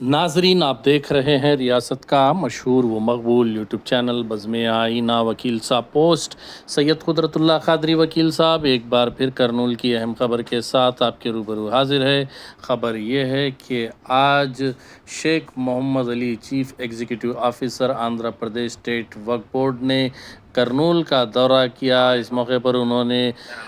नाजरीन, आप देख रहे हैं रियासत का मशहूर व मकबूल यूट्यूब चैनल बज़्म आईना। वकील साहब पोस्ट सैयद कुदरतुल्लाह क़ादरी वकील साहब एक बार फिर करनूल की अहम ख़बर के साथ आपके रूबरू हाजिर है। ख़बर ये है कि आज Shaikh Mohammad Ali chief executive officer Andhra Pradesh state Waqf board ने करनूल का दौरा किया। इस मौके पर उन्होंने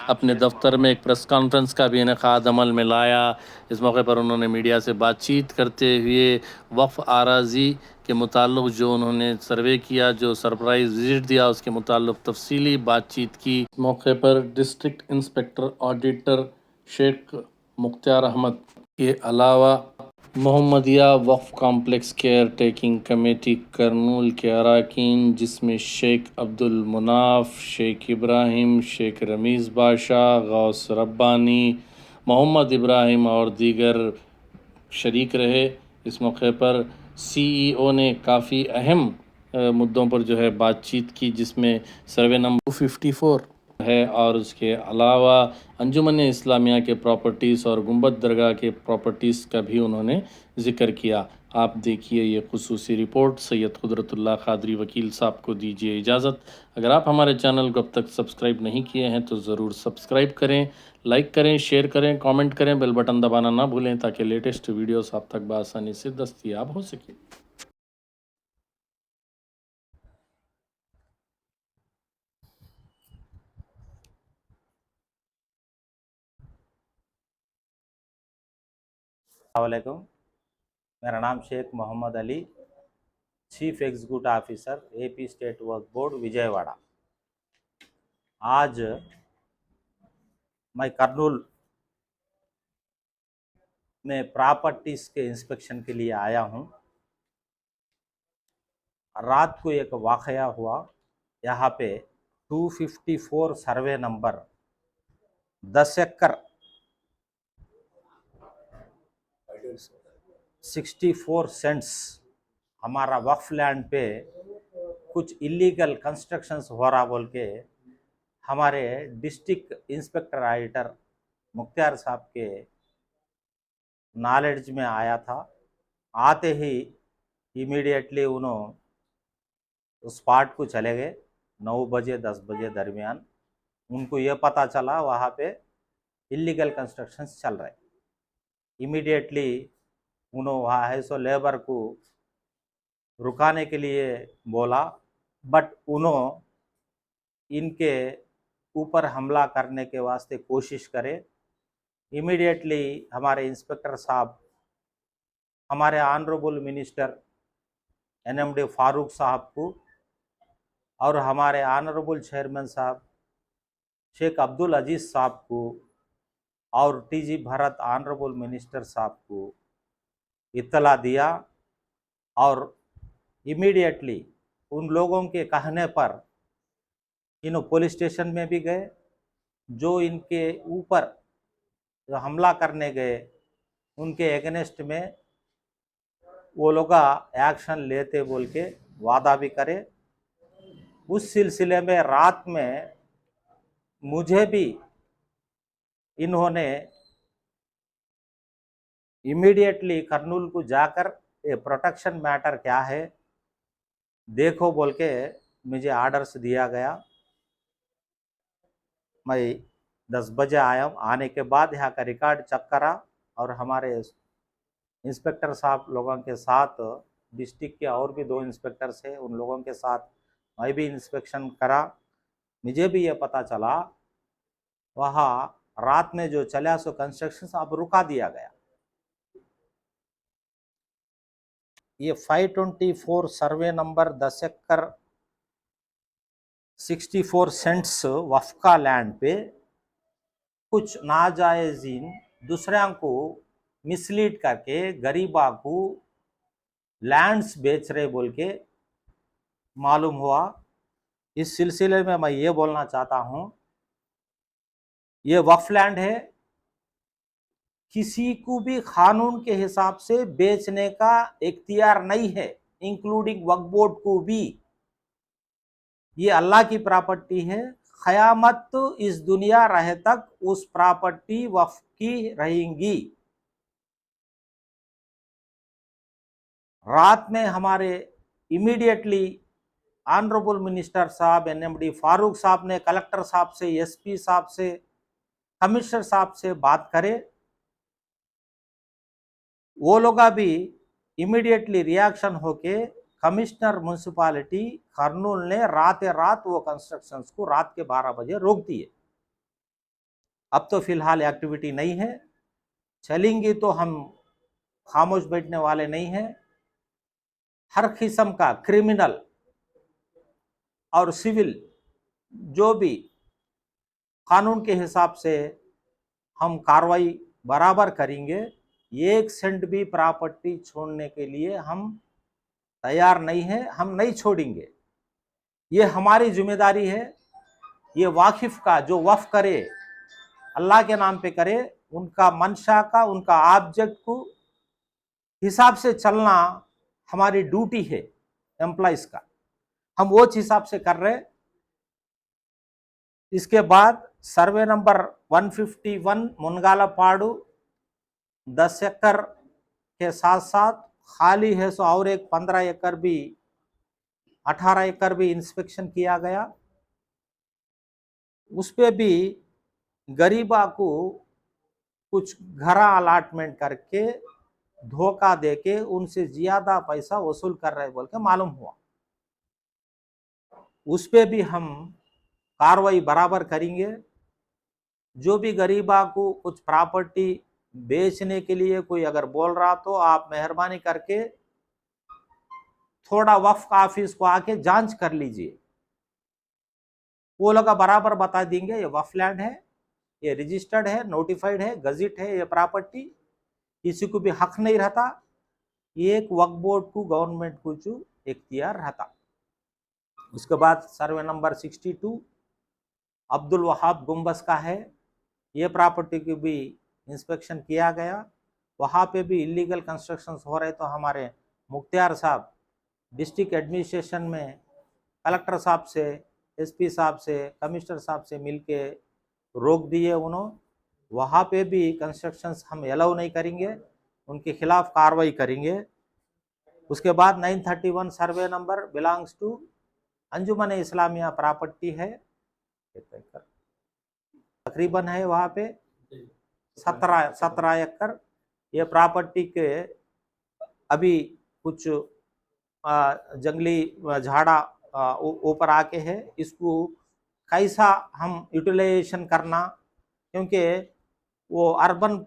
अपने दफ्तर में एक प्रेस कॉन्फ्रेंस का भी इनेकाद अमल में लाया। इस मौके पर उन्होंने मीडिया से बातचीत करते हुए वक्फ आराज़ी के मुताल्लिक़ जो उन्होंने सर्वे किया, जो सरप्राइज़ विज़िट दिया, उसके मुताल्लिक़ तफसीली बातचीत की। इस मौके पर district inspector auditor Shaikh Mukhtar Ahmad के अलावा Mohammadia Waqf complex caretaking committee Kurnool के अरकान, जिसमें शेख अब्दुल मुनाफ, शेख इब्राहिम, शेख रमीज़ बादशाह, गौस रब्बानी, मोहम्मद इब्राहिम और दीगर शरीक रहे। इस मौके पर CEO ने काफ़ी अहम मुद्दों पर जो है बातचीत की, जिसमें सर्वे नंबर 54 है और उसके अलावा अंजुमन इस्लामिया के प्रॉपर्टीज़ और गुंबद दरगाह के प्रॉपर्टीज़ का भी उन्होंने ज़िक्र किया। आप देखिए ये खुसूसी रिपोर्ट। सैयद कुदरतुल्लाह क़ादरी वकील साहब को दीजिए इजाज़त। अगर आप हमारे चैनल को अब तक सब्सक्राइब नहीं किए हैं तो ज़रूर सब्सक्राइब करें, लाइक करें, शेयर करें, कमेंट करें, बेल बटन दबाना ना भूलें ताकि लेटेस्ट वीडियोस आप तक बआसानी से दस्तयाब हो सके। अस्सलामुअलैकुम। मेरा नाम Shaikh Mohammad Ali, chief executive officer AP state Waqf board Vijayawada. आज मैं करनूल में प्रॉपर्टीज़ के इंस्पेक्शन के लिए आया हूं। रात को एक वाक़या हुआ। यहाँ पे 254 सर्वे नंबर 10 एकड़ 64 सेंट्स हमारा वक्फ लैंड पे कुछ इलीगल कंस्ट्रक्शंस हो रहा बोल के हमारे डिस्ट्रिक्ट इंस्पेक्टर ऑडिटर मुख्तार साहब के नॉलेज में आया था। आते ही इमीडिएटली उन्होंने स्पॉट को चले गए। 9 बजे 10 बजे दरमियान उनको ये पता चला वहाँ पे इलीगल कंस्ट्रक्शंस चल रहे। इमीडिएटली उन्होंने वहाँ है सो लेबर को रुकाने के लिए बोला, बट उन्होंने इनके ऊपर हमला करने के वास्ते कोशिश करे। इमीडिएटली हमारे इंस्पेक्टर साहब, हमारे ऑनरेबल मिनिस्टर NMD फारूक साहब को और हमारे ऑनरेबल चेयरमैन साहब शेख अब्दुल अजीज़ साहब को और TG भरत ऑनरेबल मिनिस्टर साहब को इत्तला दिया और इमीडिएटली उन लोगों के कहने पर इन पुलिस स्टेशन में भी गए। जो इनके ऊपर जो हमला करने गए उनके एगेंस्ट में वो लोग एक्शन लेते बोल के वादा भी करे। उस सिलसिले में रात में मुझे भी इन्होंने इमीडिएटली करनूल को जाकर ये प्रोटेक्शन मैटर क्या है देखो बोल के मुझे आर्डर्स दिया गया। मैं 10 बजे आया। आने के बाद यहाँ का रिकॉर्ड चेक करा और हमारे इंस्पेक्टर साहब लोगों के साथ डिस्ट्रिक्ट के और भी 2 इंस्पेक्टर्स हैं, उन लोगों के साथ मैं भी इंस्पेक्शन करा। मुझे भी ये पता चला वहाँ रात में जो चला सो कंस्ट्रक्शन अब रुका दिया गया। ये 524 सर्वे नंबर 10 एकड़ 64 सेंट्स वक्फ का लैंड पे कुछ नाजायजीन दूसरों को मिसलीड करके गरीबा को लैंड्स बेच रहे बोल के मालूम हुआ। इस सिलसिले में मैं ये बोलना चाहता हूँ, ये वक्फ लैंड है, किसी को भी कानून के हिसाब से बेचने का इख्तियार नहीं है, इंक्लूडिंग वक्फ बोर्ड को भी। ये अल्लाह की प्रॉपर्टी है। क़यामत इस दुनिया रहे तक उस प्रॉपर्टी वक्फ की रहेंगी। रात में हमारे इमीडिएटली ऑनरेबल मिनिस्टर साहब, एनएमडी फारूक साहब ने कलेक्टर साहब से, एसपी साहब से, कमिश्नर साहब से बात करे। वो लोग भी इमीडिएटली रिएक्शन होके कमिश्नर म्यूनसिपालिटी कर्नूल ने रात वो कंस्ट्रक्शंस को रात के 12 बजे रोक दिए। अब तो फिलहाल एक्टिविटी नहीं है, चलेंगी तो हम खामोश बैठने वाले नहीं हैं। हर किस्म का क्रिमिनल और सिविल जो भी कानून के हिसाब से हम कार्रवाई बराबर करेंगे। 1 सेंट भी प्रॉपर्टी छोड़ने के लिए हम तैयार नहीं है, हम नहीं छोड़ेंगे। ये हमारी जिम्मेदारी है। ये वाकिफ का जो वफ करे, अल्लाह के नाम पे करे, उनका मंशा का, उनका ऑब्जेक्ट को हिसाब से चलना हमारी ड्यूटी है एम्प्लॉइज का। हम वो हिसाब से कर रहे। इसके बाद सर्वे नंबर 151 मुनगालापाड़ू 10 एकड़ के साथ साथ खाली है, सो और एक 15 एकड़ भी, 18 एकड़ भी इंस्पेक्शन किया गया। उस पे भी गरीबा को कुछ घर अलॉटमेंट करके धोखा देके उनसे ज्यादा पैसा वसूल कर रहे बोल के मालूम हुआ। उस पे भी हम कार्रवाई बराबर करेंगे। जो भी गरीबा को कुछ प्रॉपर्टी बेचने के लिए कोई अगर बोल रहा तो आप मेहरबानी करके थोड़ा वक्फ ऑफिस को आके जांच कर लीजिए। वो लोग बराबर बता देंगे ये वक्फ लैंड है, ये रजिस्टर्ड है, नोटिफाइड है, गजिट है, ये प्रॉपर्टी किसी को भी हक नहीं रहता। एक वक्फ बोर्ड को, गवर्नमेंट को जो इख्तियार रहता। उसके बाद सर्वे नंबर 62 अब्दुल वहाब गुम्बस का है। ये प्रॉपर्टी की भी इंस्पेक्शन किया गया। वहाँ पे भी इलीगल कंस्ट्रक्शंस हो रहे तो हमारे मुख्तियार साहब डिस्ट्रिक्ट एडमिनिस्ट्रेशन में कलेक्टर साहब से, एसपी साहब से, कमिश्नर साहब से मिलके रोक दिए उन्होंने। वहाँ पे भी कंस्ट्रक्शंस हम अलाउ नहीं करेंगे, उनके खिलाफ कार्रवाई करेंगे। उसके बाद 931 survey number belongs to Anjuman Islamia property है, तकरीबन है वहाँ पे 17 एकड़। ये प्रॉपर्टी के अभी कुछ जंगली झाड़ा ऊपर आके है। इसको कैसा हम यूटिलाइजेशन करना, क्योंकि वो अर्बन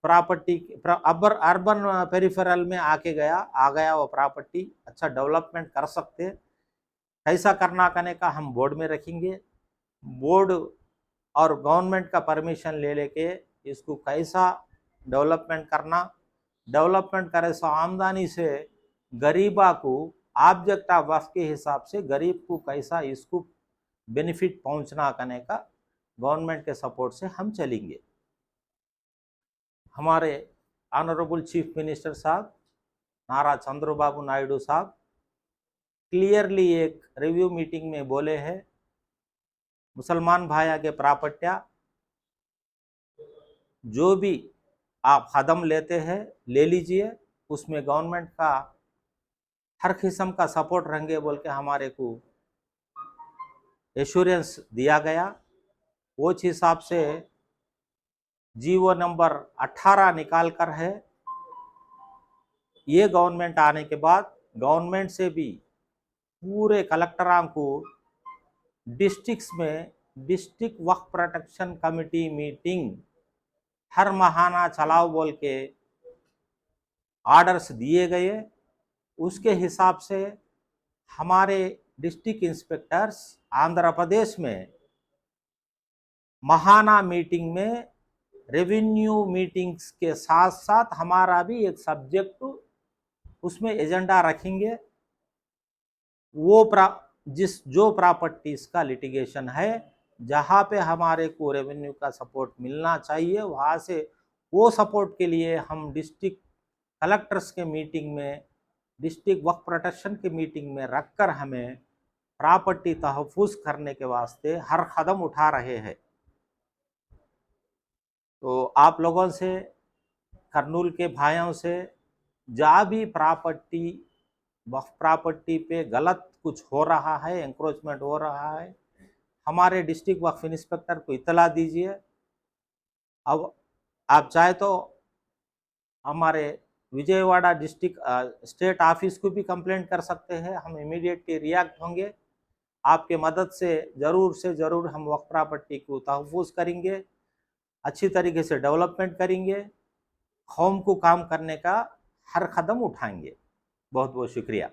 प्रॉपर्टी, अर्बन पेरिफेरल में आ गया वो प्रॉपर्टी, अच्छा डेवलपमेंट कर सकते। कैसा करना करने का हम बोर्ड में रखेंगे। बोर्ड और गवर्नमेंट का परमिशन ले लेके इसको कैसा डेवलपमेंट करना, डेवलपमेंट करे सो आमदनी से गरीबा को ऑब्जेक्ट ऑफ वक्फ के हिसाब से गरीब को कैसा इसको बेनिफिट पहुंचना करने का गवर्नमेंट के सपोर्ट से हम चलेंगे। हमारे ऑनरेबल चीफ मिनिस्टर साहब नारा चंद्रबाबू नायडू साहब क्लियरली एक रिव्यू मीटिंग में बोले हैं, मुसलमान भाइयों के प्रॉपर्टियां जो भी आप कदम लेते हैं ले लीजिए, उसमें गवर्नमेंट का हर किस्म का सपोर्ट रहेंगे बोल के हमारे को एश्योरेंस दिया गया। वो हिसाब से जीवो नंबर 18 निकाल कर है। ये गवर्नमेंट आने के बाद गवर्नमेंट से भी पूरे कलेक्टरों को डिस्ट्रिक्ट्स में डिस्ट्रिक्ट वक्फ प्रोटेक्शन कमेटी मीटिंग हर महीना चलाओ बोल के ऑर्डर्स दिए गए। उसके हिसाब से हमारे डिस्ट्रिक्ट इंस्पेक्टर्स आंध्र प्रदेश में महाना मीटिंग में रेवेन्यू मीटिंग्स के साथ साथ हमारा भी एक सब्जेक्ट उसमें एजेंडा रखेंगे। वो जो प्रॉपर्टीज का लिटिगेशन है, जहाँ पे हमारे को रेवेन्यू का सपोर्ट मिलना चाहिए, वहाँ से वो सपोर्ट के लिए हम डिस्ट्रिक्ट कलेक्टर्स के मीटिंग में, डिस्ट्रिक्ट वक्फ प्रोटेक्शन के मीटिंग में रखकर हमें प्रॉपर्टी तहफ़्फ़ुज़ करने के वास्ते हर कदम उठा रहे हैं। तो आप लोगों से, कर्नूल के भाइयों से जहाँ भी प्रॉपर्टी वक्फ प्रॉपर्टी पे गलत कुछ हो रहा है, एंक्रोचमेंट हो रहा है, हमारे डिस्ट्रिक्ट वक्फ इंस्पेक्टर को इतला दीजिए। अब आप चाहे तो हमारे विजयवाड़ा डिस्ट्रिक्ट स्टेट ऑफिस को भी कंप्लेंट कर सकते हैं, हम इमीडिएटली रिएक्ट होंगे। आपके मदद से ज़रूर हम वक्फ प्रॉपर्टी को तहफ़्फ़ुज़ करेंगे, अच्छी तरीके से डेवलपमेंट करेंगे, कौम को काम करने का हर कदम उठाएंगे। बहुत बहुत शुक्रिया।